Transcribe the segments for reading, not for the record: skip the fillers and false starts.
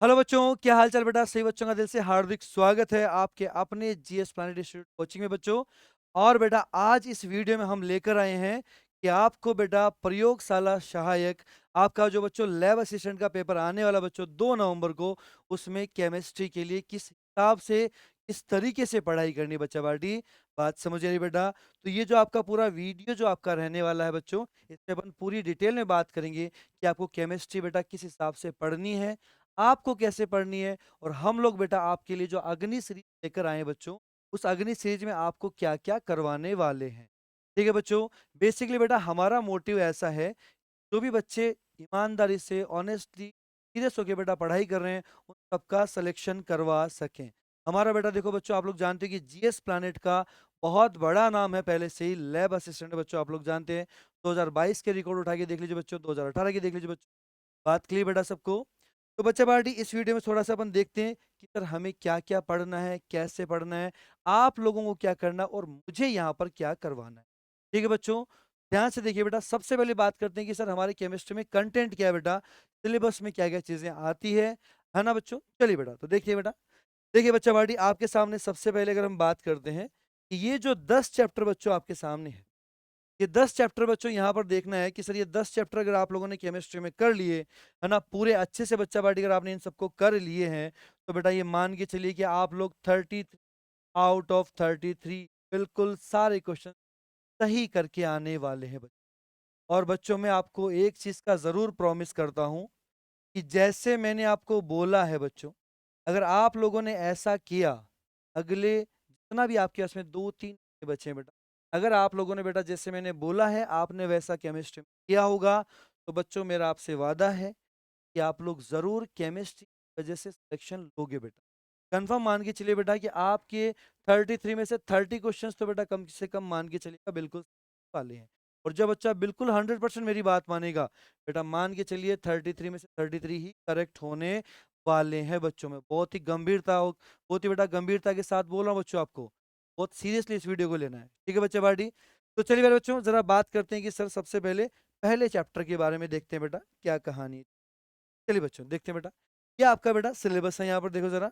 Hello बच्चों, क्या हाल चाल बेटा? सही बच्चों का दिल से हार्दिक स्वागत है आपके अपने जीएस प्लैनेट इंस्टीट्यूट कोचिंग में बच्चों। और बेटा आज इस वीडियो में हम लेकर आए हैं कि आपको बेटा प्रयोगशाला सहायक आपका जो बच्चों लैब असिस्टेंट का पेपर आने वाला बच्चों 2 नवंबर को, उसमें केमिस्ट्री के लिए किस हिसाब से किस तरीके से पढ़ाई करनी है बच्चा पार्टी। बात समझ आ रही बेटा? तो ये जो आपका पूरा वीडियो जो आपका रहने वाला है बच्चों, इससे अपन पूरी डिटेल में बात करेंगे कि आपको केमिस्ट्री बेटा किस हिसाब से पढ़नी है, आपको कैसे पढ़नी है। और हम लोग बेटा आपके लिए जो अग्नि सीरीज लेकर आए हैं बच्चों, उस अग्नि सीरीज में आपको क्या क्या करवाने वाले हैं। ठीक है बच्चों, बेसिकली बेटा हमारा मोटिव ऐसा है, जो भी बच्चे ईमानदारी से ऑनेस्टली सीरियस होकर बेटा पढ़ाई कर रहे हैं, उन सबका सिलेक्शन करवा सकें। हमारा बेटा देखो बच्चों, आप लोग जानते हैं कि जीएस प्लैनेट का बहुत बड़ा नाम है, पहले से ही लैब असिस्टेंट बच्चों आप लोग जानते हैं। 2022 के रिकॉर्ड उठा के देख लीजिए बच्चों, 2018 के देख लीजिए बच्चों। बात क्लियर बेटा सबको? तो बच्चा पार्टी इस वीडियो में थोड़ा सा अपन देखते हैं कि सर हमें क्या क्या पढ़ना है, कैसे पढ़ना है, आप लोगों को क्या करना है और मुझे यहाँ पर क्या करवाना है। ठीक है बच्चों, ध्यान से देखिए बेटा। सबसे पहले बात करते हैं कि सर हमारे केमिस्ट्री में कंटेंट क्या है बेटा, सिलेबस में क्या क्या चीजें आती है ना बच्चों। चलिए बेटा, तो देखिए बेटा, देखिए बच्चा पार्टी आपके सामने सबसे पहले अगर हम बात करते हैं कि ये जो 10 चैप्टर बच्चों आपके सामने है, ये 10 चैप्टर बच्चों यहाँ पर देखना है कि सर ये 10 चैप्टर अगर आप लोगों ने केमिस्ट्री में कर लिए, है ना, पूरे अच्छे से बच्चा पार्टी अगर आपने इन सबको कर लिए हैं, तो बेटा ये मान के चलिए कि आप लोग 30 आउट ऑफ 33 बिल्कुल सारे क्वेश्चन सही करके आने वाले हैं बच्चों। और बच्चों मैं आपको एक चीज का जरूर प्रॉमिस करता हूं कि जैसे मैंने आपको बोला है बच्चों, अगर आप लोगों ने ऐसा किया, अगले जितना भी आपके पास में 2-3 बचे हैं बेटा, अगर आप लोगों ने बेटा जैसे मैंने बोला है आपने वैसा केमिस्ट्री में किया होगा, तो बच्चों मेरा आपसे वादा है कि आप लोग जरूर केमिस्ट्री की वजह से सिलेक्शन लोगे बेटा। कंफर्म मान के चलिए बेटा कि आपके 33 में से 30 क्वेश्चंस तो बेटा कम से कम मान के चलिएगा बिल्कुल वाले हैं। और जब बच्चा बिल्कुल 100% मेरी बात मानेगा, बेटा मान के चलिए 33 में से 33 ही करेक्ट होने वाले हैं बच्चों में। बहुत ही गंभीरता बहुत ही बेटा गंभीरता के साथ बोल रहा हूँ बच्चों, आपको बहुत सीरियसली इस वीडियो को लेना है। ठीक है बच्चे पार्टी? तो चलिए मेरे बच्चों जरा बात करते हैं कि सर सबसे पहले पहले चैप्टर के बारे में देखते हैं बेटा क्या कहानी है। चलिए बच्चों देखते हैं बेटा, ये आपका बेटा सिलेबस है। यहाँ पर देखो जरा,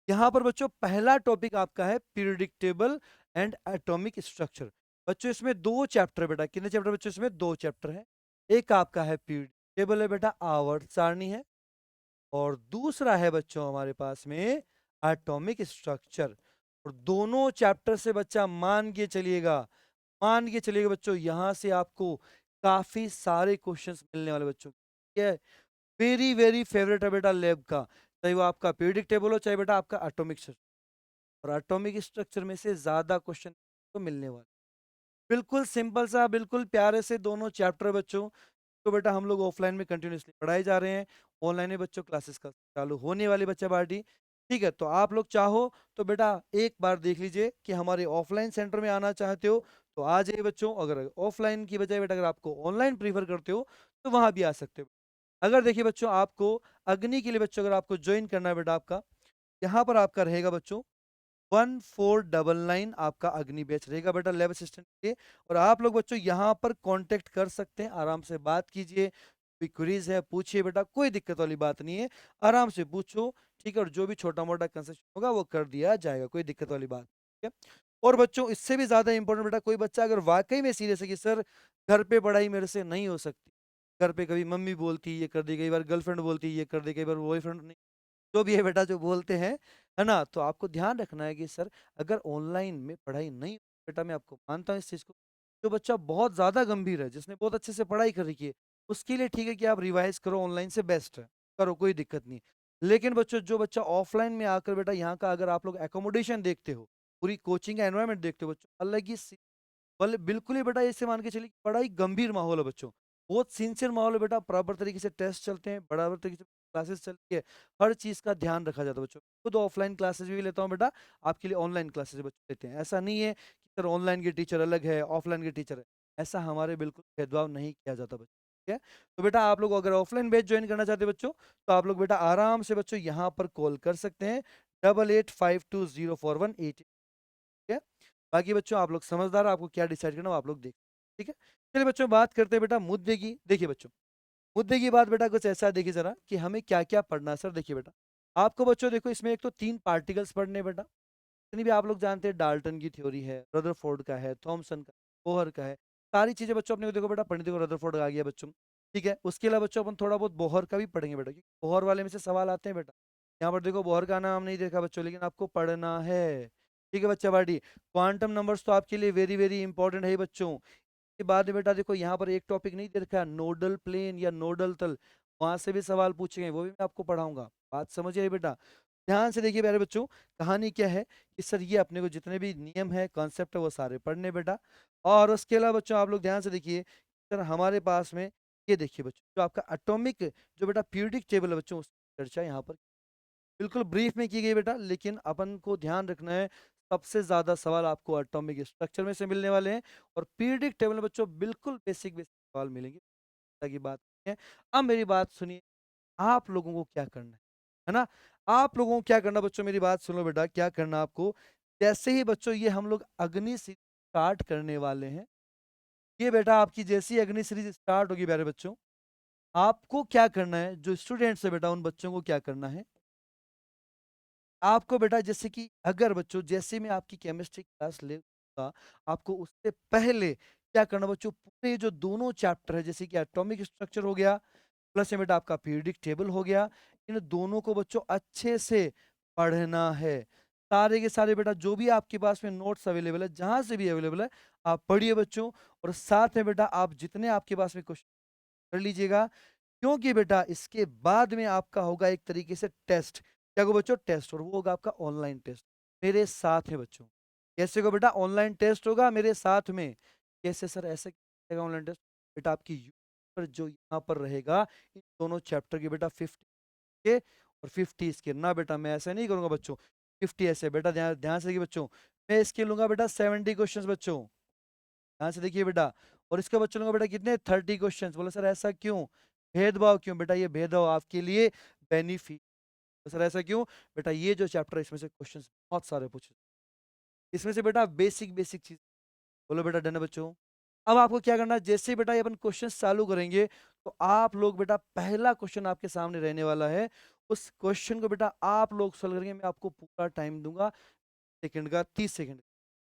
यहाँ पर बच्चों पहला टॉपिक आपका है periodic table and atomic structure. बच्चों इसमें 2 चैप्टर बेटा, कितने चैप्टर बच्चों इसमें? 2 चैप्टर है। एक आपका है पीरियोडिक टेबल है बेटा, आवर्त सारणी है। और दूसरा है बच्चों हमारे पास में एटॉमिक स्ट्रक्चर। और दोनों चैप्टर से बच्चा मान के चलिएगा बच्चों, यहाँ से आपको काफी सारे क्वेश्चंस मिलने वाले बच्चों। ठीक है, वेरी वेरी फेवरेट है बेटा लैब का, चाहे वो आपका पीरियोडिक टेबल हो चाहे बेटा आपका एटॉमिक स्ट्रक्चर। और एटॉमिक स्ट्रक्चर में से ज्यादा क्वेश्चन तो मिलने वाले। बिल्कुल सिंपल सा, बिल्कुल प्यारे से दोनों चैप्टर बच्चों। तो बेटा हम लोग ऑफलाइन में कंटिन्यूसली पढ़ाए जा रहे हैं, ऑनलाइन में बच्चों क्लासेस का चालू होने वाली बच्चा पार्टी। ठीक है, तो आप लोग चाहो तो बेटा एक बार देख लीजिए कि हमारे ऑफलाइन सेंटर में आना चाहते हो तो आ जाइए बच्चों। अगर ऑफलाइन की बजाय बेटा अगर आपको ऑनलाइन प्रीफर करते हो तो वहां भी आ सकते हो। अगर देखिए बच्चों आपको अग्नि के लिए बच्चों अगर आपको ज्वाइन करना है बेटा, आपका यहाँ पर आपका रहेगा बच्चों 1499 आपका अग्नि बैच रहेगा बेटा लैब असिस्टेंट के। और आप लोग बच्चों यहाँ पर कांटेक्ट कर सकते हैं, आराम से बात कीजिए, कोई क्वेरीज है पूछिए बेटा, कोई दिक्कत वाली बात नहीं है, आराम से पूछो। ठीक है, और जो भी छोटा मोटा कंसेशन होगा वो कर दिया जाएगा, कोई दिक्कत वाली बात नहीं है। और बच्चों इससे भी ज्यादा इंपॉर्टेंट बेटा, कोई बच्चा अगर वाकई में सीरियस है कि सर घर पे पढ़ाई मेरे से नहीं हो सकती, घर पे कभी मम्मी बोलती है ये कर दी, कई बार गर्लफ्रेंड बोलती है ये कर दी, कई बार बॉयफ्रेंड, जो भी है बेटा जो बोलते हैं, है ना, तो आपको ध्यान रखना है कि सर अगर ऑनलाइन में पढ़ाई नहीं, बेटा मैं आपको मानता हूँ इस चीज़ को, जो बच्चा बहुत ज़्यादा गंभीर है जिसने बहुत अच्छे से पढ़ाई कर रखी है, उसके लिए ठीक है कि आप रिवाइज करो, ऑनलाइन से बेस्ट है, करो कोई दिक्कत नहीं। लेकिन बच्चों जो बच्चा ऑफलाइन में आकर बेटा यहाँ का अगर आप लोग एकोमोडेशन देखते हो, पूरी कोचिंग का एनवायरमेंट देखते हो बच्चों, अलग ही बिल्कुल ही बेटा ऐसे मान के चलिए बड़ा ही गंभीर माहौल है बच्चों, बहुत सिंसियर माहौल है बेटा, बराबर तरीके से टेस्ट चलते हैं, बराबर तरीके से क्लासेस चलती है, हर चीज का ध्यान रखा जाता है बच्चों। खुद ऑफलाइन क्लासेस भी लेता हूँ बेटा, आपके लिए ऑनलाइन क्लासेस बच्चे लेते हैं। ऐसा नहीं है कि सर ऑनलाइन के टीचर अलग है ऑफलाइन के टीचर है, ऐसा हमारे बिल्कुल भेदभाव नहीं किया जाता बच्चों। ठीक है, तो बेटा आप लोग अगर ऑफलाइन बैच ज्वाइन करना चाहते हैं बच्चों, तो आप लोग बेटा आराम से बच्चों यहाँ पर कॉल कर सकते हैं 88520418। ठीक है, बाकी बच्चों आप लोग समझदार, आपको क्या डिसाइड करना वो आप लोग देख। ठीक है, चलिए बच्चों बात करते हैं बेटा मुद्दे की। देखिए बच्चों, मुद्दे की बात बेटा कुछ ऐसा है, देखिए जरा कि हमें क्या क्या पढ़ना है। सर देखिए बेटा, आपको बच्चों देखो इसमें एक तो 3 पार्टिकल्स पढ़ने हैं बेटा। जितनी भी आप लोग जानते हैं डाल्टन की थ्योरी है, रदरफोर्ड का है, थॉमसन का, बोहर का है। सारी चीज़ें बच्चों अपने को देखो बेटा पढ़नी, देखो रदरफोर्ड आ गया बच्चों। ठीक है? उसके अलावा बच्चों अपन थोड़ा बहुत बोहर का भी पढ़ेंगे बेटा, क्योंकि बोहर वाले में से सवाल आते हैं बेटा। यहाँ पर देखो बोहर का नाम नहीं देखा बच्चों, लेकिन आपको पढ़ना है। ठीक है बच्चा पार्टी? क्वांटम नंबर्स तो आपके लिए वेरी वेरी इंपॉर्टेंट है बच्चों। के बाद में बेटा देखो यहाँ पर एक टॉपिक नहीं दे रखा है, नोडल प्लेन या नोडल तल, वहां से भी सवाल पूछेंगे, वो भी मैं आपको पढ़ाऊंगा। बात समझ आई बेटा? ध्यान से देखिए प्यारे बच्चों, कहानी क्या है कि सर ये अपने को जितने भी नियम है कॉन्सेप्ट है वो सारे पढ़ने बेटा। और उसके अलावा बच्चों आप लोग ध्यान से देखिए, सर हमारे पास में ये देखिए बच्चों, जो आपका एटॉमिक जो बेटा पीरियोडिक टेबल है बच्चों, उसकी चर्चा यहाँ पर बिल्कुल ब्रीफ में की गई बेटा। लेकिन अपन को ध्यान रखना है, सबसे ज्यादा सवाल आपको एटॉमिक स्ट्रक्चर में से मिलने वाले हैं, और पीरियोडिक टेबल में बच्चों बिल्कुल बेसिक बेसिक सवाल मिलेंगे। की बात है। अब मेरी बात सुनिए, आप लोगों को क्या करना है ना? आप लोगों को क्या करना बच्चों, मेरी बात सुनो बेटा, क्या करना आपको, जैसे ही बच्चों ये हम लोग अग्नि सीरीज स्टार्ट करने वाले हैं, ये बेटा आपकी जैसी अग्नि सीरीज स्टार्ट होगी प्यारे बच्चों, आपको क्या करना है, जो स्टूडेंट्स है बेटा उन बच्चों को क्या करना है, आपको बेटा जैसे कि अगर बच्चों जैसे मैं आपकी केमिस्ट्री क्लास लेगा, आपको उससे पहले क्या करना बच्चों, पूरे जो दोनों चैप्टर है जैसे कि एटॉमिक स्ट्रक्चर हो गया, प्लस में बेटा आपका पीरियोडिक टेबल हो गया, इन दोनों को बच्चों अच्छे से पढ़ना है। सारे के सारे बेटा जो भी आपके पास में नोट्स अवेलेबल है, जहां से भी अवेलेबल है, आप पढ़िए बच्चों। और साथ में बेटा आप जितने आपके पास में क्वेश्चन कर लीजिएगा, क्योंकि बेटा इसके बाद में आपका होगा एक तरीके से टेस्ट। क्या होगा बच्चों? टेस्ट। और वो होगा आपका ऑनलाइन टेस्ट मेरे साथ है बच्चों। कैसे को बेटा? ऑनलाइन टेस्ट होगा मेरे साथ में। कैसे सर, ऐसे ऑनलाइन टेस्ट? बेटा आपकी पर जो यहाँ पर रहेगा, इन दोनों चैप्टर के बेटा 50 के और 50 इसके ना बेटा, मैं ऐसा नहीं करूंगा बच्चों। 50 ऐसे बेटा, ध्यान ध्यान से देखिए बच्चों, मैं इसके लूंगा बेटा 70 क्वेश्चन बच्चों। ध्यान से देखिए बेटा। और इसका बच्चों लूंगा बेटा कितने? 30 क्वेश्चन। बोले सर ऐसा क्यों, भेदभाव क्यों? बेटा ये भेदभाव आपके लिए बेनिफिट। तो सर ऐसा क्यों? बेटा ये जो चैप्टर है इसमें से क्वेश्चन बहुत सारे पूछे, इसमें से बेटा बेसिक बेसिक चीज। बोलो बेटा डन है बच्चों? अब आपको क्या करना है, जैसे ही बेटा ये अपन क्वेश्चन चालू करेंगे, तो आप लोग बेटा पहला क्वेश्चन आपके सामने रहने वाला है, उस क्वेश्चन को बेटा आप लोग सॉल्व करेंगे। मैं आपको पूरा टाइम दूंगा, सेकंड का, 30 सेकंड।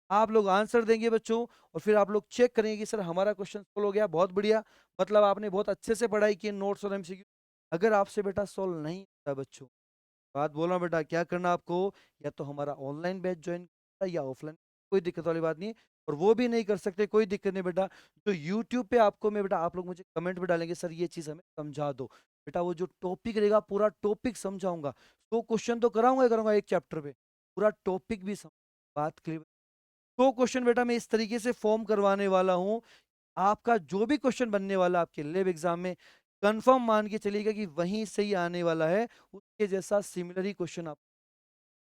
आप लोग आंसर देंगे बच्चों, और फिर आप लोग चेक करेंगे कि सर हमारा क्वेश्चन सोल्व हो गया, बहुत बढ़िया, मतलब आपने बहुत अच्छे से पढ़ाई की, नोट्स और एमसीक्यू। अगर आपसे बेटा सोल्व नहीं होता बच्चों, बात बोल रहा हूँ बेटा, क्या करना आपको, या तो हमारा ऑनलाइन बैच ज्वाइन करना या ऑफलाइन, कोई दिक्कत वाली बात नहीं है। और वो भी नहीं कर सकते, कोई दिक्कत नहीं बेटा। तो यूट्यूब पे आपको मैं बेटा, आप लोग मुझे कमेंट में डालेंगे सर ये चीज़ हमें समझा दो, बेटा वो जो टॉपिक रहेगा पूरा टॉपिक समझाऊंगा। तो क्वेश्चन तो कराऊंगा ही कराऊंगा एक चैप्टर पे, पूरा टॉपिक भी बात क्लियर। तो क्वेश्चन बेटा मैं इस तरीके से फॉर्म करवाने वाला हूँ, आपका जो भी क्वेश्चन बनने वाला आपके लैब एग्जाम में, कंफर्म मान के चलिएगा कि वहीं से ही आने वाला है, उसके जैसा सिमिलर ही क्वेश्चन। आप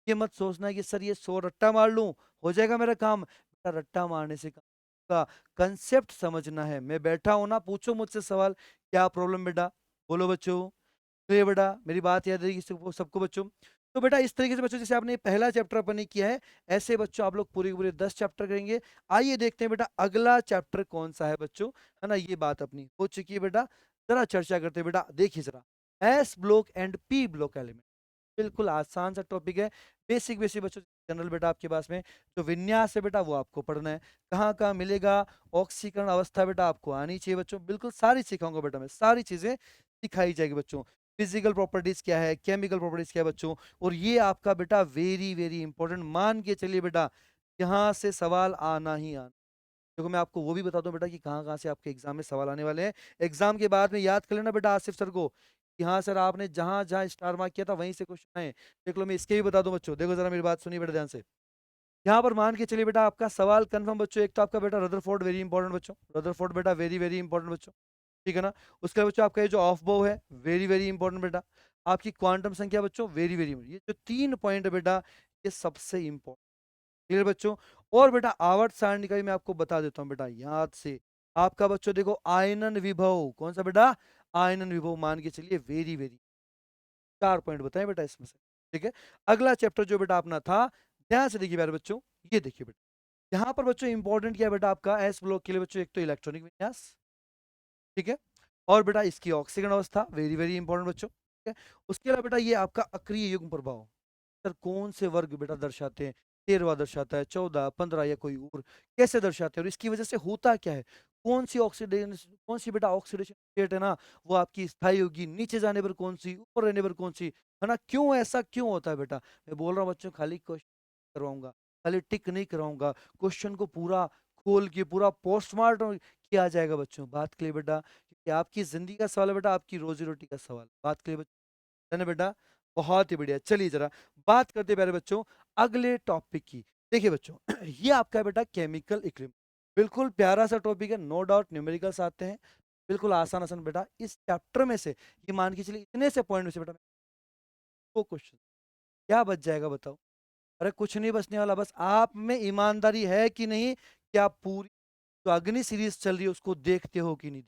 ये मत सोचना है कि सर ये 100 रट्टा मार लूं हो जाएगा मेरा काम, बेटा रट्टा मारने से काम का कंसेप्ट समझना है। मैं बैठा हूं ना, पूछो मुझसे सवाल, क्या प्रॉब्लम बेटा, बोलो बच्चों। तो ये बेटा मेरी बात याद रहेगी सबको सबको बच्चों। तो बेटा इस तरीके से बच्चों, जैसे आपने पहला चैप्टर अपन ने किया है, ऐसे बच्चों आप लोग पूरे के पूरे 10 चैप्टर करेंगे। आइए देखते हैं बेटा अगला चैप्टर कौन सा है बच्चों, है ना? ये बात अपनी हो चुकी है बेटा, जरा चर्चा करते हैं बेटा। देखिए जरा, S block and P block element, बिल्कुल आसान सा टॉपिक है, बेसिक बेसिक बच्चों। जनरल बेटा आपके पास में जो विन्यास है बेटा वो आपको पढ़ना है, कहाँ कहाँ मिलेगा, ऑक्सीकरण अवस्था बेटा आपको आनी चाहिए बच्चों, बिल्कुल सारी सिखाऊंगा बेटा मैं, सारी चीजें सिखाई जाएगी बच्चों। फिजिकल प्रॉपर्टीज क्या है, केमिकल प्रॉपर्टीज क्या है बच्चों, और ये आपका बेटा वेरी वेरी इंपॉर्टेंट, मान के चलिए बेटा यहाँ से सवाल आना ही आना। देखो मैं आपको वो भी बता दूं बेटा कि कहाँ कहाँ से आपके एग्जाम में सवाल आने वाले हैं। एग्जाम के बाद में याद कर लेना बेटा आसिफ सर को कि हाँ सर आपने जहां जहां स्टार मार्क किया था वहीं से क्वेश्चन आए। देख लो मैं इसके भी बता दूं बच्चों, देखो जरा मेरी बात सुनिए बेटा ध्यान से। यहाँ पर मान के चलिए बेटा आपका सवाल कंफर्म बच्चों, एक तो आपका बेटा रदरफोर्ड वेरी इंपॉर्टेंट बच्चों, रदरफोर्ड बेटा वेरी वेरी इंपॉर्टेंट बच्चों, ठीक है ना? उसके बाद बच्चों आपका ये जो ऑफ बो है वेरी वेरी इंपॉर्टेंट बेटा, आपकी क्वांटम संख्या बच्चों वेरी वेरी, ये जो 3 पॉइंट है बेटा ये सबसे इंपॉर्टेंट, क्लियर बच्चों? और बेटा आवर्त सारणी का भी मैं आपको बता देता हूँ बेटा याद से। आपका बच्चों देखो आयनन विभव, कौन सा बेटा? आयनन विभव, मान के चलिए वेरी वेरी, 4 पॉइंट बताएं बेटा इसमें से, ठीक है? अगला चैप्टर जो बेटा अपना था, ध्यान से देखिए प्यारे बच्चों, ये देखिए बेटा यहाँ पर बच्चों इंपॉर्टेंट क्या है बेटा आपका एस ब्लॉक के लिए बच्चों, एक तो इलेक्ट्रॉनिक विन्यास, ठीक है, और बेटा इसकी ऑक्सीकरण अवस्था वेरी वेरी इंपॉर्टेंट बच्चों, है। उसके अलावा बेटा ये आपका अक्रिय युग्म प्रभाव, सर कौन से वर्ग बेटा दर्शाते हैं, 13वां दर्शाता है, 14, 15 या कोई और, कैसे दर्शाते हैं और इसकी वजह से होता क्या है, कौन सी बेटा ऑक्सीडेशन स्टेट है ना, वो आपकी स्थायी होगी, नीचे जाने पर कौन सी, ऊपर रहने पर कौन सी, है ना, क्यों ऐसा क्यों होता है बेटा। मैं बोल रहा हूँ बच्चों, खाली क्वेश्चन करवाऊंगा, खाली टिक नहीं कराऊंगा, क्वेश्चन को पूरा खोल के पूरा पोस्टमार्टम किया जाएगा बच्चों। बात के लिए बेटा, क्योंकि आपकी जिंदगी का सवाल है बेटा, आपकी रोजी रोटी का सवाल, बात के लिए है ना बेटा। बहुत ही बढ़िया, चलिए जरा बात करते हैं प्यारे बच्चों अगले टॉपिक की। देखिए बच्चों ये आपका है बेटा केमिकल इक्विलिब्रियम, बिल्कुल प्यारा सा टॉपिक है, नो डाउट न्यूमेरिकल्स आते हैं, बिल्कुल आसान आसान बेटा। इस चैप्टर में से ये मान के चलिए इतने से पॉइंट में से बेटा दो क्वेश्चन, क्या बच जाएगा बताओ। अरे कुछ नहीं बचने वाला, बस आप में ईमानदारी है कि नहीं, क्या पूरी जो अग्नि सीरीज चल रही है उसको देखते हो कि नहीं।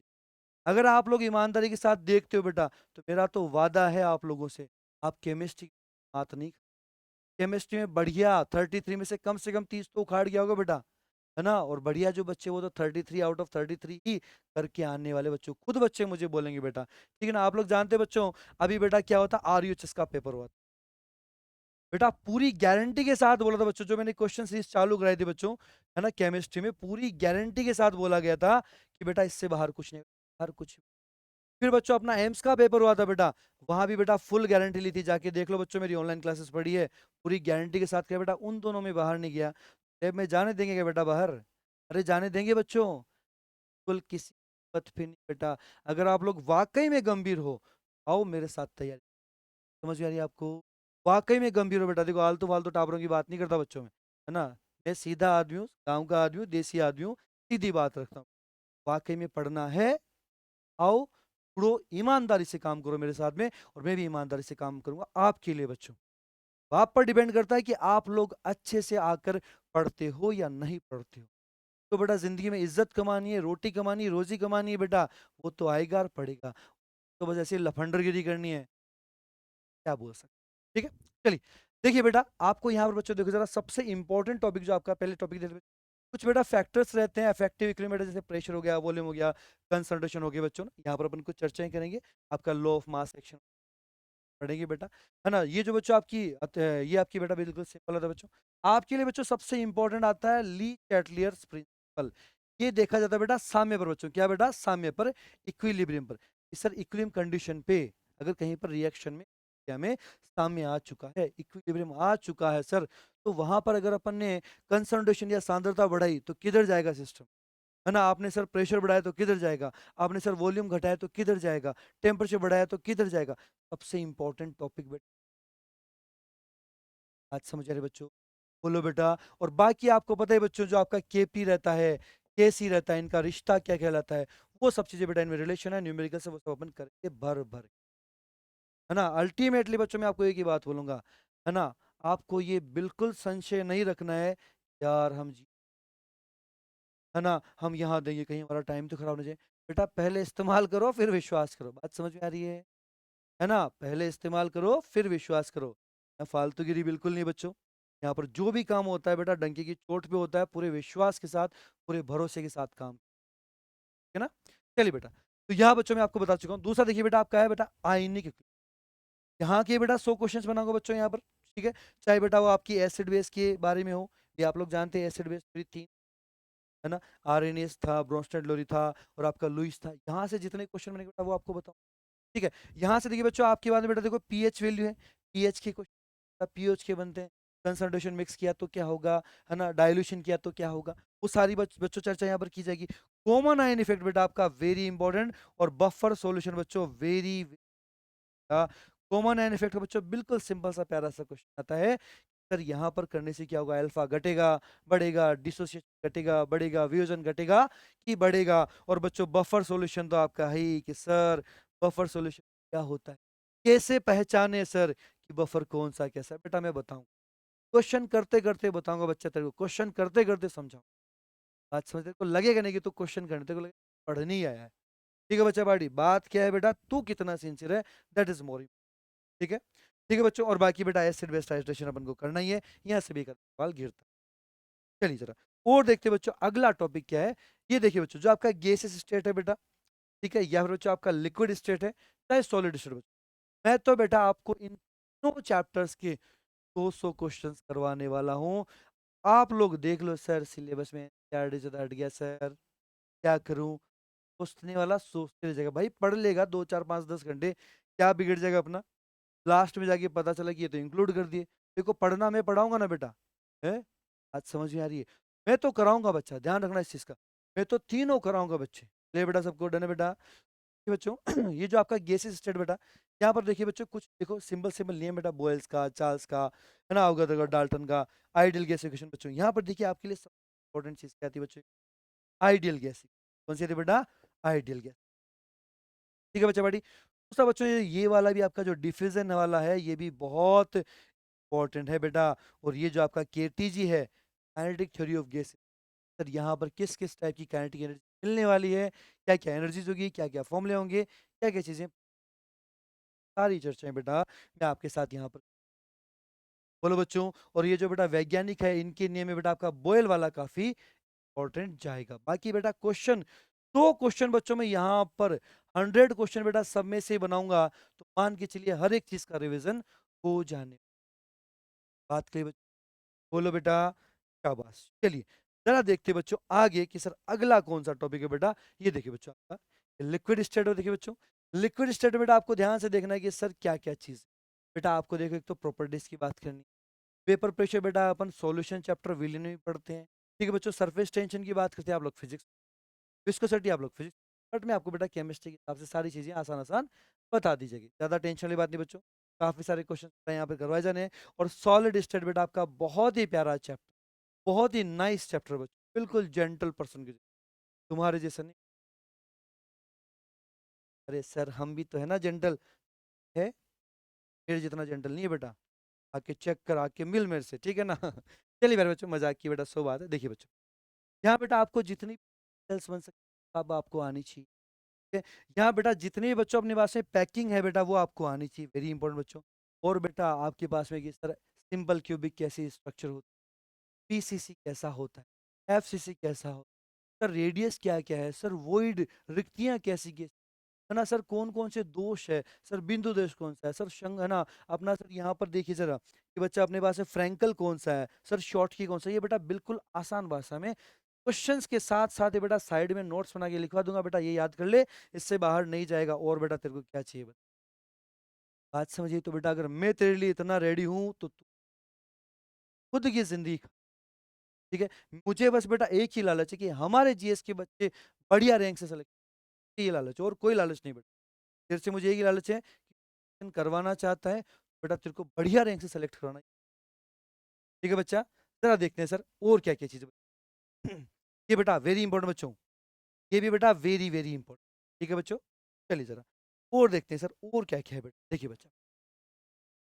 अगर आप लोग ईमानदारी के साथ देखते हो बेटा, तो मेरा तो वादा है आप लोगों से, आप केमिस्ट्री बात नहीं, केमिस्ट्री में बढ़िया 33 में से कम 30 तो उखाड़ गया होगा बेटा, है ना। और बढ़िया जो बच्चे वो तो 33 आउट ऑफ 33 ही करके आने वाले बच्चों, खुद बच्चे मुझे बोलेंगे बेटा, ठीक है ना। आप लोग जानते हैं बच्चों, अभी बेटा क्या होता RUHS का पेपर हुआ था बेटा, पूरी गारंटी के साथ बोला था बच्चों, जो मैंने क्वेश्चन सीरीज चालू कराई थी बच्चों, है ना, केमिस्ट्री में पूरी गारंटी के साथ बोला गया था कि बेटा इससे बाहर कुछ नहीं, बाहर कुछ। फिर बच्चों अपना एम्स का पेपर हुआ था बेटा, वहां भी बेटा फुल गारंटी ली थी, जाके देख लो बच्चों, मेरी ऑनलाइन क्लासेस पढ़ी है, पूरी गारंटी के साथ किया बेटा, उन दोनों में बाहर नहीं गया। लैब में जाने देंगे क्या बेटा बाहर, अरे जाने देंगे बच्चों, बिल्कुल किसी पथ पे नहीं बेटा। अगर आप लोग वाकई में गंभीर हो, आओ मेरे साथ तैयारी, समझ में आ रही है आपको, वाकई में गंभीर हो बेटा। देखो आलतू फालतू टापरों की बात नहीं करता बच्चों में, है ना, मैं सीधा आदमी हूँ, गाँव का आदमी हूँ, देसी आदमी हूँ, सीधी बात रखता हूँ। वाकई में पढ़ना है, आओ पढ़ो, ईमानदारी से काम करो मेरे साथ में, और मैं भी ईमानदारी से काम करूंगा आपके लिए बच्चों। आप पर डिपेंड करता है कि आप लोग अच्छे से आकर पढ़ते हो या नहीं पढ़ते हो। तो बेटा जिंदगी में इज्जत कमानी है, रोटी कमानी है, रोजी कमानी है बेटा, वो तो आएगा और पढ़ेगा, तो बस ऐसे लफंडरगिरी करनी है, क्या बोल सकते, ठीक है। चलिए देखिए बेटा, आपको यहाँ पर बच्चों देखो जरा, सबसे इंपॉर्टेंट टॉपिक जो आपका पहले टॉपिक देखो, कुछ बेटा फैक्टर्स रहते हैं अफेक्टिव इक्विलिब्रियम, जैसे प्रेशर हो गया, वॉल्यूम हो गया, कंसंट्रेशन हो गया बच्चों ना, यहाँ पर अपन कुछ चर्चाएं करेंगे। आपका लॉ ऑफ मास एक्शन पढ़ेंगे बेटा, है ना। ये जो बच्चों आपकी ये आपकी बेटा बिल्कुल सिंपल होता है बच्चों। आपके लिए बच्चों सबसे इंपॉर्टेंट आता है ली चैटलियर्स प्रिंसिपल। ये देखा जाता है बेटा साम्य पर बच्चों, क्या बेटा, साम्य पर, इक्विलिब्रियम पर। सर इक्विलिब्रियम कंडीशन पे अगर कहीं पर रिएक्शन में क्या में साम्य आ चुका है, इक्विलिब्रियम आ चुका है सर, तो वहां पर अगर अपन ने कंसंट्रेशन या सांद्रता बढ़ाई तो किधर जाएगा सिस्टम, है ना। आपने सर प्रेशर बढ़ाया तो किधर जाएगा, आपने सर वॉल्यूम घटाया तो किधर जाएगा, टेम्परेचर बढ़ाया तो किधर जाएगा। सबसे इंपॉर्टेंट टॉपिक बेटा, आज समझ आ रहे बच्चों, बोलो बेटा। और बाकी आपको पता है बच्चों, जो आपका केपी रहता है, केसी रहता है, इनका रिश्ता क्या कहलाता है, वो सब चीजें बेटा इनमें रिलेशन है न्यूमेरिकल से, वो सब अपन करके भर भर, है ना। अल्टीमेटली बच्चों मैं आपको एक ही बात बोलूंगा, है ना, आपको ये बिल्कुल संशय नहीं रखना है, यार हम है ना, हम यहाँ देंगे कहीं हमारा टाइम तो खराब हो जाए। बेटा पहले इस्तेमाल करो फिर विश्वास करो, बात समझ में आ रही है ना, पहले इस्तेमाल करो फिर विश्वास करो। यहाँ फालतूगिरी बिल्कुल नहीं बच्चों, यहाँ पर जो भी काम होता है बेटा डंके की चोट पे होता है, पूरे विश्वास के साथ, पूरे भरोसे के साथ काम, है ना। चलिए बेटा, तो यहाँ बच्चों मैं आपको बता चुका हूँ। दूसरा देखिए बेटा आपका है बेटा आयनिक, यहाँ के बेटा 100 क्वेश्चन बनाऊंगा बच्चों यहाँ पर, ठीक है। चाहे बेटा वो आपकी एसिड बेस के बारे में हो, ये आप लोग जानते हैं एसिड बेस थी, है ना, आर्रेनियस था, ब्रोंस्टेड लोरी था, और आपका लुइस था। यहाँ से जितने क्वेश्चन मैंने बेटा वो आपको बताऊं, ठीक है। यहाँ से देखिए बच्चों आपके बाद में बेटा देखो पीएच वैल्यू है, पीएच के क्वेश्चन पीएच के बनते हैं, कंसंट्रेशन मिक्स किया तो क्या होगा, है ना, डाइल्यूशन किया तो क्या होगा, वो सारी बच्चों चर्चा यहाँ पर की जाएगी। कॉमन आयन इफेक्ट बेटा आपका वेरी इंपॉर्टेंट, और बफर सॉल्यूशन बच्चों वेरी, कॉमन आयन इफेक्ट बच्चों बिल्कुल सिंपल सा प्यारा सा क्वेश्चन आता है, सर यहाँ पर करने से क्या होगा, अल्फा घटेगा बढ़ेगा, डिसोसिएशन घटेगा बढ़ेगा, वियोजन घटेगा कि बढ़ेगा। और बच्चों बफर सॉल्यूशन तो आपका है ही कि सर बफर सॉल्यूशन क्या होता है, कैसे पहचाने सर कि बफर कौन सा कैसा है। बेटा मैं बताऊं, क्वेश्चन करते करते बताऊंगा बच्चा तेरे को, क्वेश्चन करते करते समझाऊं, बात समझ, तेरे को लगेगा नहीं कि तू क्वेश्चन करने, तेरे को लगेगा पढ़ने ही आया है, ठीक है बच्चा बाड़ी। बात क्या है बेटा, तू कितना सिंसियर है, दैट इज मोर, ठीक है, ठीक है बच्चों। और बाकी बेटा एसिड बेस्ड हाइड्रेशन अपन को करना ही है, यहाँ से भी सवाल गिरता है। चलिए जरा और देखते हैं बच्चों अगला टॉपिक क्या है। ये देखिए बच्चों, जो आपका गैसेस स्टेट है बेटा, ठीक है, या फिर बच्चों आपका लिक्विड स्टेट है, चाहे सॉलिड स्टेट, मैं तो बेटा आपको इन 2 चैप्टर्स के 200 क्वेश्चंस करवाने वाला हूँ। आप लोग देख लो सर सिलेबस में क्या डिजिट हट गया सर, क्या करूँ? सोचने वाला सोचते रह जाएगा। भाई पढ़ लेगा 2, 4, 5, 10 घंटे, क्या बिगड़ जाएगा अपना? लास्ट में जाके पता चला कि ये तो इंक्लूड कर दिए। देखो पढ़ना मैं पढ़ाऊँगा ना बेटा, हैं? बात समझ में आ रही है? मैं तो कराऊँगा बच्चा, ध्यान रखना इस चीज़ का। मैं तो तीनों कराऊँगा बच्चे। ले बेटा सबको डन है बेटा? देखिए बच्चों ये जो आपका गैसेस स्टेट बेटा, यहाँ पर देखिए बच्चों कुछ देखो सिंपल सिंपल नियम बेटा, बोयल्स का, चार्ल्स का, है ना, अवगाद्रो, डाल्टन का, आइडियल गैस इक्वेशन बच्चों। यहाँ पर देखिए आपके लिए सबसे इंपॉर्टेंट चीज़ क्या आती है बच्चों? Ideal gas. कौन सी आती है बेटा? Ideal gas. ठीक है बच्चा बड़ी। दूसरा बच्चों ये वाला भी आपका जो डिफ्यूजन वाला है ये भी बहुत इंपॉर्टेंट है बेटा। और ये जो आपका केटीजी है, kinetic theory of gas, sir यहाँ पर किस किस टाइप की काइनेटिक एनर्जी मिलने वाली है, क्या क्या एनर्जीज होगी, क्या क्या फॉर्मूले होंगे, क्या क्या चीजें, सारी चर्चाएं बेटा मैं आपके साथ यहाँ पर। बोलो बच्चों। और ये जो बेटा वैज्ञानिक है इनके नियम में बेटा आपका बोयल वाला काफी इंपॉर्टेंट जाएगा। बाकी बेटा क्वेश्चन, 2 क्वेश्चन बच्चों में यहाँ पर 100 क्वेश्चन बेटा सब में से बनाऊंगा, तो मान के चलिए हर एक चीज का रिवीजन हो जाने। बात करिए बच्चों, बोलो बेटा शाबाश। चलिए जरा देखते हैं बच्चों आगे कि सर अगला कौन सा टॉपिक है बेटा। ये देखिए बच्चों आपका लिक्विड स्टेट। देखिए बच्चों लिक्विड स्टेट बेटा आपको ध्यान से देखना है कि सर क्या क्या चीज है। बेटा आपको देखो एक तो प्रॉपर्टीज की बात करनी, पेपर प्रेशर बेटा अपन सॉल्यूशन चैप्टर विलियन में भी पढ़ते हैं। ठीक है बच्चों, सरफेस टेंशन की बात करते हैं आप लोग फिजिक्स, विस्कोसिटी आप लोग फिजिक्स, बट में आपको बेटा केमिस्ट्री के हिसाब से सारी चीजें आसान आसान बता दी जाएगी। ज्यादा टेंशन वाली बात नहीं बच्चों, काफी सारे क्वेश्चन यहाँ पे करवाए जाने हैं। और सॉलिड स्टेट बेटा आपका बहुत ही प्यारा चैप्टर, बहुत ही नाइस चैप्टर बच्चों, बिल्कुल जेंटल पर्सन की, तुम्हारे जैसा नहीं। अरे सर हम भी तो है ना जेंटल, है मेरे जितना जेंटल नहीं है बेटा। आके चेक कर, आके मिल मेरे से, ठीक है ना? चलिए मेरे बच्चों मजाक की बेटा, सो बात है। देखिए बच्चों यहाँ बेटा आपको जितनी सेल्स बन सकती अब आपको आनी चाहिए। ठीक है? यहाँ बेटा जितने भी बच्चों अपने पास में पैकिंग है बेटा वो आपको आनी चाहिए, वेरी इंपॉर्टेंट बच्चों। और बेटा आपके पास में किस तरह सिंपल क्यूबिक कैसी स्ट्रक्चर होती है, पीसीसी कैसा होता है, एफसीसी कैसा होता है, सर रेडियस क्या क्या है, सर वोइड रिक्तियां कैसी कैसी है ना, सर कौन कौन से दोष है, सर बिंदु दोष कौन सा है, सर शंग है ना अपना, सर यहाँ पर देखिए जरा कि बच्चा अपने पास है फ्रैंकल कौन सा है, सर शॉर्ट की कौन सा है। ये बेटा बिल्कुल आसान भाषा में क्वेश्चंस के साथ साथ ये बेटा साइड में नोट्स बना के लिखवा दूंगा बेटा, ये याद कर ले, इससे बाहर नहीं जाएगा। और बेटा तेरे को क्या चाहिए बता, बात समझिए तो बेटा अगर मैं तेरे लिए इतना रेडी हूं तो तू खुद की जिंदगी खा। ठीक है, मुझे बस बेटा एक ही लालच है कि हमारे जीएस के बच्चे बढ़िया रैंक से सेलेक्ट, ये लालच है, और कोई लालच नहीं बेटा। तेरे से मुझे एक ही लालच है कि करवाना चाहता है बेटा तेरे को बढ़िया रैंक से सेलेक्ट करवाना है। ठीक है बच्चा, जरा देखते हैं सर और क्या क्या चीजें। ये बेटा वेरी इंपॉर्टेंट बच्चों, ये भी बेटा वेरी वेरी इंपॉर्टेंट। ठीक है बच्चों, चलिए जरा और देखते हैं सर और क्या क्या है बेटा। देखिए बच्चा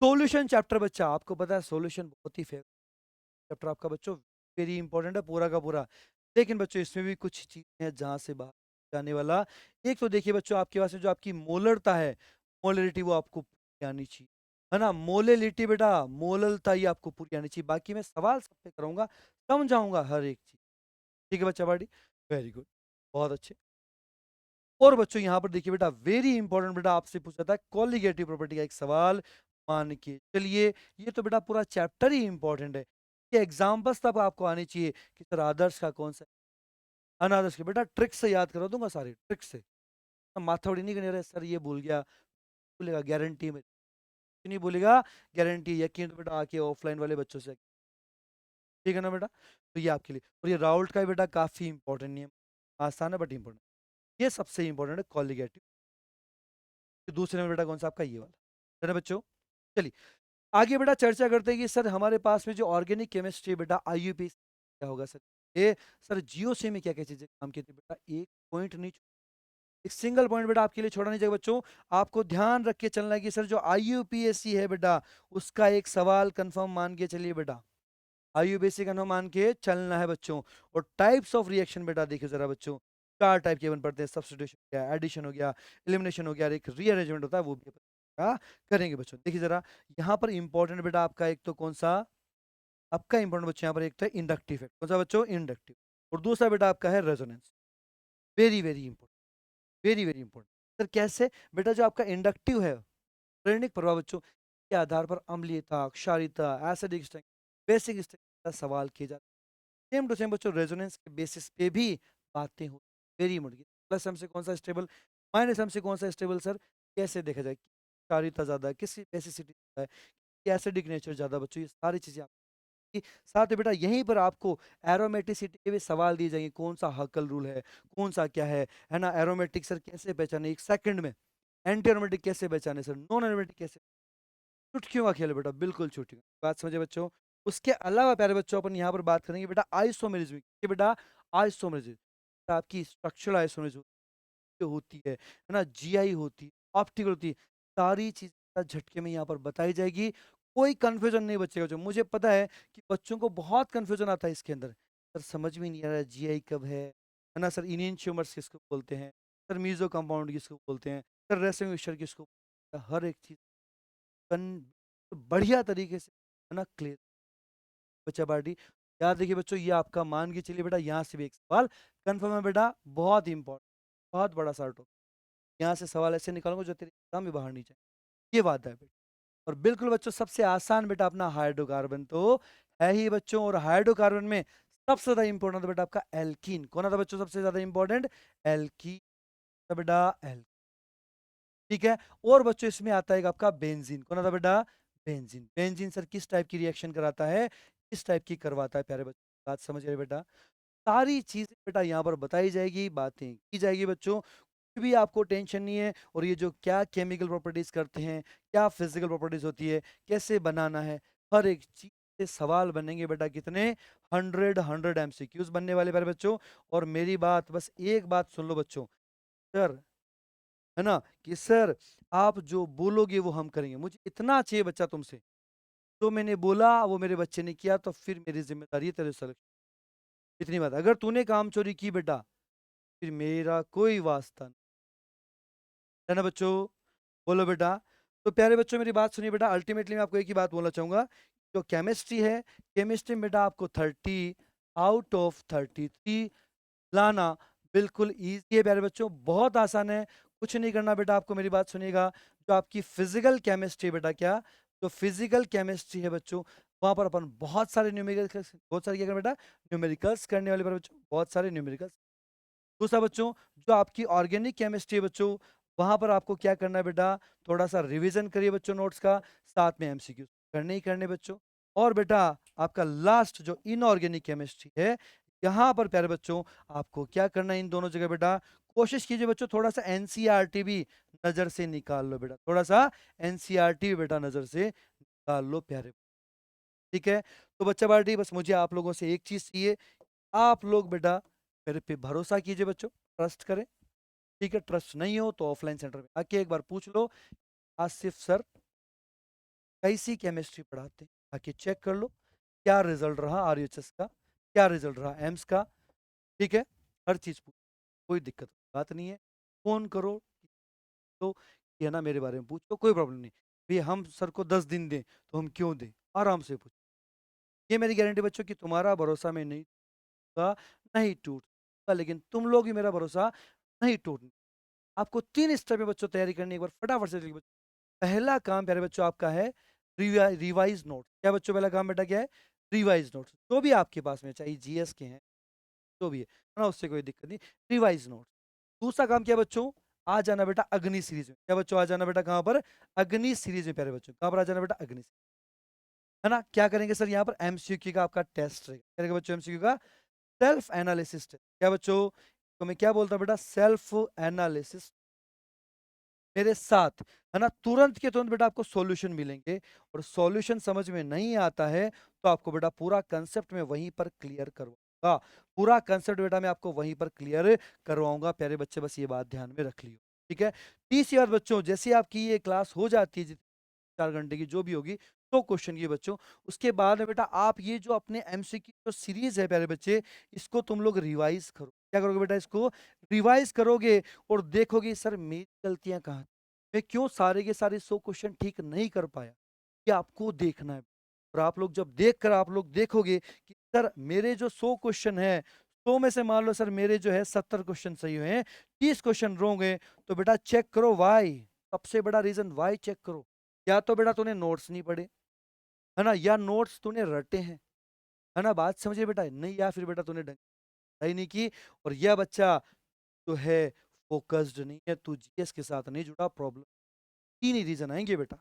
सॉल्यूशन चैप्टर, बच्चा आपको पता है सॉल्यूशन बहुत ही फेवरेट चैप्टर आपका बच्चों, वेरी इंपॉर्टेंट है पूरा का पूरा। लेकिन बच्चों इसमें भी कुछ चीजें हैं जहां से बाहर जाने वाला। एक तो देखिए बच्चों आपके पास में जो आपकी मोलरता है, मोलरिटी वो आपको पूरी आनी चाहिए, है ना, मोलेलिटी बेटा मोललता ही आपको पूरी आनी चाहिए। बाकी मैं सवाल सब पे कराऊंगा, समझाऊंगा हर एक चीज। ठीक है बच्चा बाड़ी, वेरी गुड, बहुत अच्छे। और बच्चों यहाँ पर देखिए बेटा वेरी इंपॉर्टेंट बेटा आपसे पूछा था कॉलिगेटिव प्रॉपर्टी का एक सवाल, मान के चलिए ये तो बेटा पूरा चैप्टर ही इंपॉर्टेंट है। ये एग्जाम्पल्स तब आपको आनी चाहिए कि सर आदर्श का कौन सा है, अनादर्श के बेटा ट्रिक से याद करा दूंगा, सारे ट्रिक से, माथावड़ी नहीं करनी, रहे सर ये भूल गया, बोलेगा गारंटी में नहीं बोलेगा, गारंटी यकीन तो बेटा आके ऑफलाइन वाले बच्चों से, ठीक है ना बेटा। तो ये आपके लिए, और ये राउल्ट का भी बेटा काफी इंपॉर्टेंट नियम, आसान है बट इंपॉर्टेंट, ये सबसे इंपॉर्टेंट है कॉलिगेटिव। दूसरे में बेटा कौन सा आपका ये वाला, है ना बच्चों। चलिए आगे बेटा चर्चा करते हैं कि सर हमारे पास में जो ऑर्गेनिक केमिस्ट्री बेटा आईयूपी क्या होगा सर, ये सर जीओसी में क्या क्या चीजें काम की थी बेटा, एक पॉइंट नहीं, एक सिंगल पॉइंट बेटा आपके लिए छोड़ा नहीं जाएगा बच्चों। आपको ध्यान रख के चलना है कि सर जो आईयूपीएससी है बेटा उसका एक सवाल कंफर्म मान के चलिए बेटा, आईयूपीएससी कंफर्म मान के चलना है बच्चों। और टाइप्स ऑफ रिएक्शन बेटा देखिए जरा बच्चों, 4 टाइप के बन पड़ते हैं, सब्स्टिट्यूशन हो गया, एडिशन हो गया, एलिमिनेशन हो गया, और एक रीअरेंजमेंट होता है वो भी करेंगे बच्चों। देखिए जरा यहाँ पर इंपॉर्टेंट बेटा आपका एक तो कौन सा, आपका इंपॉर्टेंट बच्चों यहाँ पर एक तो इंडक्टिव इफेक्ट, कौन सा बच्चों, इंडक्टिव। और दूसरा बेटा आपका है resonance, very very important, very very important. Sir कैसे बेटा, जो आपका इंडक्टिव है रणनीतिक प्रभाव बच्चों के आधार पर अम्लीयता, क्षारीयता, एसिडिक स्ट्रेंथ, बेसिक स्ट्रेंथ का सवाल किए जाते हैं। सेम टू सेम बच्चों रेजोनेंस के बेसिस पे भी बातें हो वेरी मुर्गी प्लस एम से कौन सा स्टेबल, माइनस एम से कौन सा स्टेबल सर, कैसे देखा जाए, क्षारीयता ज्यादा है, किसकी बेसिसिटी ज्यादा है, एसिडिक नेचर ज्यादा बच्चों, ये सारी चीजें कि साथ में बेटा यहीं पर आपको एरोमेटिसिटी के भी सवाल दिए जाएंगे, कौन सा हकल रूल कौन सा क्या है ना, एरोमेटिक सर कैसे पहचाने एक सेकंड में, एंटी एरोमेटिक कैसे पहचाने सर, नॉन एरोमेटिक कैसे, चुटकियों का खेल है बेटा, बिल्कुल चुटकियों बात समझे बच्चों। उसके अलावा प्यारे बच्चों अपन यहाँ पर बात करेंगे बेटा आइसोमेरिज्म की, बेटा आइसोमेरिज्म आपकी स्ट्रक्चरल आइसोमेरिज्म होती है ना, जीआई होती है, ऑप्टिकल होती है, सारी चीजें झटके में यहाँ पर बताई जाएगी, कोई कंफ्यूजन नहीं बचेगा। जो मुझे पता है कि बच्चों को बहुत कंफ्यूजन आता है इसके अंदर, सर समझ में नहीं आ रहा जीआई कब है ना सर, इनियन ट्यूमर्स किसको बोलते हैं, सर मीजो कंपाउंड किसको बोलते हैं, सर रेसम विशर किसको बोलते हैं, हर एक चीज बढ़िया तरीके से है ना क्लियर बच्चा पार्टी। याद रखिए बच्चों, ये आपका मान के चलिए बेटा, यहाँ से भी एक सवाल कंफर्म है बेटा, बहुत इंपॉर्टेंट, बहुत बड़ा सा टॉपिक, यहाँ से सवाल ऐसे निकालूंगा जो तेरे एग्जाम में बाहर नहीं जाए, ये बात है बेटा। और बिल्कुल बच्चों सबसे आसान बेटा अपना हाइड्रोकार्बन तो है ही बच्चों, और हाइड्रोकार्बन में सबसे ज्यादा इंपॉर्टेंट बेटा आपका एल्कीन, कौन था बच्चों सबसे ज्यादा इंपॉर्टेंट, एल्कीन बेटा, एल ठीक है। और बच्चों इसमें आता है आपका बेंजीन, कौन था बेटा, बेंजीन, बेंजीन सर किस टाइप की रिएक्शन कराता है, किस टाइप की करवाता है प्यारे बच्चों, बात समझ रहे बेटा, सारी चीजें बेटा यहाँ पर बताई जाएगी, बातें की जाएगी बच्चों, कुछ भी आपको टेंशन नहीं है। और ये जो क्या केमिकल प्रॉपर्टीज करते हैं, क्या फिजिकल प्रॉपर्टीज होती है, कैसे बनाना है, हर एक चीज से सवाल बनेंगे बेटा, कितने 100 एमसीक्यूज बनने वाले प्यारे बच्चों। और मेरी बात बस एक बात सुन लो बच्चों, सर है ना कि सर आप जो बोलोगे वो हम करेंगे, मुझे इतना चाहिए बच्चा तुमसे, जो मैंने बोला वो मेरे बच्चे ने किया तो फिर मेरी जिम्मेदारी है तेरे सर, इतनी बात, अगर तूने काम चोरी की बेटा फिर मेरा कोई वास्ता नहीं, है ना बच्चों, बोलो बेटा। तो प्यारे बच्चों मेरी बात सुनिए बेटा, अल्टीमेटली मैं आपको एक ही बात बोलना चाहूंगा, जो केमिस्ट्री है, केमिस्ट्री में बेटा आपको 30 आउट ऑफ 33 लाना बिल्कुल ईजी है प्यारे बच्चों, बहुत आसान है, कुछ नहीं करना बेटा आपको, मेरी बात सुनिएगा। जो आपकी फिजिकल केमिस्ट्री बेटा, क्या जो फिजिकल केमिस्ट्री है बच्चों, वहां पर अपन बहुत सारे न्यूमेरिकल्स, बहुत सारे क्या करना बेटा, न्यूमेरिकल्स करने वाले बच्चों, बहुत सारे न्यूमेरिकल्स। दूसरा बच्चों जो आपकी ऑर्गेनिक केमिस्ट्री है बच्चों, वहां पर आपको क्या करना है बेटा, थोड़ा सा रिवीजन करिए बच्चों नोट्स का, साथ में एमसीक्यू करने ही करने बच्चों। और बेटा आपका लास्ट जो इनऑर्गेनिक केमिस्ट्री है, यहाँ पर प्यारे बच्चों आपको क्या करना है इन दोनों जगह बेटा, कोशिश कीजिए बच्चों थोड़ा सा एनसीईआरटी भी नजर से निकाल लो बेटा, थोड़ा सा एनसीईआरटी भी बेटा नजर से निकाल लो प्यारे, ठीक है। तो बच्चा पार्टी बस मुझे आप लोगों से एक चीज चाहिए, आप लोग बेटा मेरे पे भरोसा कीजिए बच्चों, ट्रस्ट करें, ठीक है। ट्रस्ट नहीं हो तो ऑफलाइन सेंटर में आके एक बार पूछ लो, आसिफ सर कैसी केमिस्ट्री पढ़ाते हैं, आके चेक कर लो, क्या रिजल्ट रहा आरयूएचएस का, क्या रिजल्ट रहा एम्स का, ठीक है। हर चीज पूछ, कोई दिक्कत की बात नहीं है, फोन करो तो ये ना मेरे बारे में पूछो, कोई प्रॉब्लम नहीं, भैया हम सर को 10 दिन दें तो हम क्यों दें, आराम से पूछ, ये मेरी गारंटी बच्चों कि तुम्हारा भरोसा में नहीं टूटता, नहीं टूटता, लेकिन तुम लोग ही मेरा भरोसा नहीं टूटना। आपको 3 स्टेप में बच्चों तैयारी करनी है, एक बार फटाफट से देखिए बच्चों। पहला काम प्यारे बच्चों आपका है रिवाइज नोट, क्या बच्चों पहला काम बेटा क्या है, रिवाइज नोट, जो भी आपके पास में चाहे जीएस के हैं जो भी है ना, उससे कोई दिक्कत नहीं, रिवाइज नोट। दूसरा काम क्या है बच्चों, आ जाना बेटा अग्नि सीरीज में, क्या बच्चों आ जाना बेटा कहाँ पर, अग्नि सीरीज में प्यारे बच्चों, कहाँ पर आ जाना बेटा, अग्नि, है ना। क्या करेंगे सर यहाँ पर एमसीक्यू का आपका टेस्ट रहेगा, क्या रहेगा बच्चों एमसीक्यू का, सेल्फ एनालिसिस, क्या बच्चों, तो मैं क्या बोलता हूँ बेटा, सेल्फ एनालिसिस मेरे साथ, है ना, तुरंत के तुरंत बेटा आपको सॉल्यूशन मिलेंगे। और सॉल्यूशन समझ में नहीं आता है तो आपको बेटा पूरा कंसेप्ट में वहीं पर क्लियर करवाऊंगा, पूरा कंसेप्ट बेटा मैं आपको वहीं पर क्लियर करवाऊंगा प्यारे बच्चे, बस ये बात ध्यान में रख लियो, ठीक है। तीसरी बात बच्चों, जैसे आपकी ये क्लास हो जाती है 4 घंटे की जो भी होगी, तो क्वेश्चन की बच्चों, उसके बाद में बेटा आप ये जो अपने एमसीक्यू जो सीरीज है प्यारे बच्चे, इसको तुम लोग रिवाइज करो, क्या करोगे बेटा, इसको रिवाइज करोगे और देखोगे सर मेरी गलतियां कहाँ, मैं क्यों सारे के सारे 100 क्वेश्चन ठीक नहीं कर पाया, ये आपको देखना है। और आप लोग जब देख कर आप लोग देखोगे कि सर मेरे जो 100 क्वेश्चन है, 100 में से मान लो सर मेरे जो है 70 क्वेश्चन सही हुए हैं, 30 क्वेश्चन रॉन्ग है, तो बेटा चेक करो वाई, सबसे बड़ा रीजन वाई चेक करो, या तो बेटा तूने नोट्स नहीं पढ़े, है ना, या नोट्स तूने रटे हैं, है ना, बात समझिए बेटा, नहीं, या फिर बेटा तूने ढंग से पढ़ाई नहीं की, और यह बच्चा जो है फोकस्ड नहीं है, तू जीएस के साथ नहीं जुड़ा, प्रॉब्लम। तीन ही रीजन आएंगे बेटा।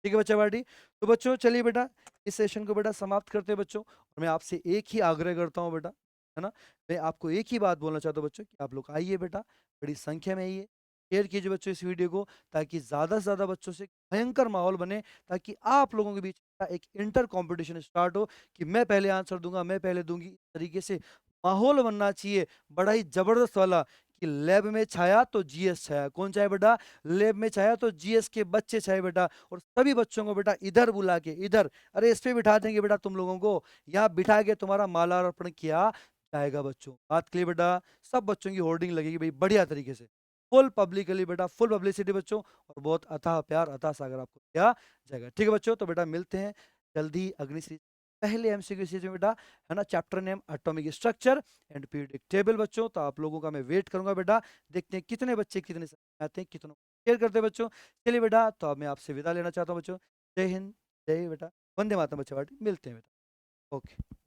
ठीक है बच्चा पार्टी। तो बच्चों चलिए बेटा, इस सेशन को बेटा समाप्त करते हैं बच्चों, और मैं आपसे एक ही आग्रह करता हूँ बेटा, है ना, मैं आपको एक ही बात बोलना चाहता हूँ बच्चों कि आप लोग आइए बेटा, बड़ी संख्या में आइए, शेयर कीजिए बच्चों इस वीडियो को, ताकि ज़्यादा से ज़्यादा बच्चों से भयंकर माहौल बने, ताकि आप लोगों के बीच एक इंटर कंपटीशन स्टार्ट हो, कि मैं पहले आंसर दूंगा, मैं पहले दूंगी, इस तरीके से माहौल बनना चाहिए बड़ा ही जबरदस्त वाला, कि लैब में छाया तो जीएस छाया। कौन छाया बेटा? लैब में छाया तो जीएस के बच्चे छाए बेटा, और सभी बच्चों को बेटा इधर बुला के, इधर, अरे इस पे बिठा देंगे बेटा तुम लोगों को, यहाँ बिठा के तुम्हारा मालार्पण किया जाएगा बच्चों। बात क्लियर बेटा? सब बच्चों की होर्डिंग लगेगी भाई बढ़िया तरीके से, फुल पब्लिकली बेटा, फुल पब्लिसिटी बच्चों, और बहुत अथाह प्यार अथाह सागर आपको दिया जाएगा। ठीक है बच्चों, तो बेटा मिलते हैं जल्दी अग्निश्री पहले एमसीक्यू सीरीज में बेटा, है ना, chapter name atomic structure and periodic table बच्चों। तो आप लोगों का मैं वेट करूंगा बेटा, देखते हैं कितने बच्चे कितने समझ आते हैं, कितनों शेयर करते हैं बच्चों। चलिए बेटा, तो अब मैं आपसे विदा लेना चाहता हूँ बच्चों। जय हिंद, जय बेटा, वंदे मातरम बच्चा पार्टी, मिलते हैं बेटा, ओके।